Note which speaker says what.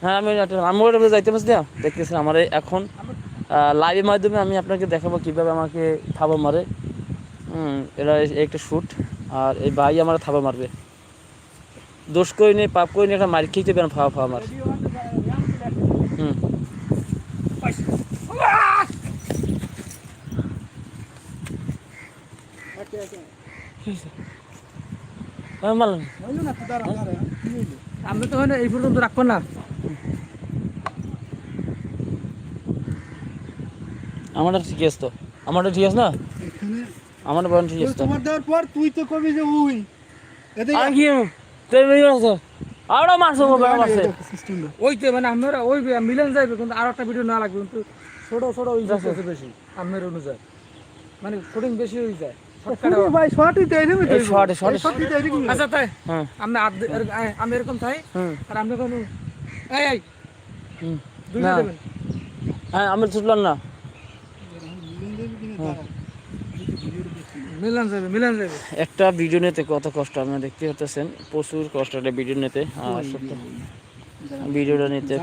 Speaker 1: হ্যাঁ আমি ওটা যাইতে পারছি না, দেখতেছেন আমার এখন লাইভের মাধ্যমে আমি আপনাকে দেখাবো কীভাবে আমাকে থাবা মারে। এরা একটা শ্যুট, আর এই ভাই আমার থাবা মারবে, দোষ করি নেই পাপ করি নেই, একটা মার খেতে পেন ফাওয়া ফাওয়া মার।
Speaker 2: আমরা তো এই পর্যন্ত রাখবো না।
Speaker 1: আমারটা ঠিক আছে তো, আমারটা ঠিক আছে না, আমার বয়ান ঠিক আছে তো।
Speaker 3: তোমার দেওয়ার পর তুই তো কবি যে উই এতে
Speaker 1: আর কি তুই বেরিয়ে আসো, আরো মারছো মোবাইল আছে
Speaker 2: ওই তো মানে আমরা ওই মিলেন যাইবে, কিন্তু আর একটা ভিডিও না লাগবে, কিন্তু ছোট ছোট ওই যাচ্ছে বেশি আমের অনুযায়ী, মানে শুটিং বেশি হয়ে যায়।
Speaker 3: ভাই শর্টই তো এই
Speaker 1: এই শর্ট শর্ট।
Speaker 2: আচ্ছা তাই
Speaker 1: হ্যাঁ
Speaker 2: আমি এরকম তাই, আর আপনি কোন এই এই দুই
Speaker 1: না
Speaker 2: দেবেন।
Speaker 1: হ্যাঁ আমি ছুটলাম না।
Speaker 2: মিলান যাবে
Speaker 1: একটা ভিডিও নিতে কত কষ্ট আপনারা দেখতে পাচ্ছেন, প্রচুর কষ্ট একটা ভিডিও নিতে, আর ভিডিওটা নিতে।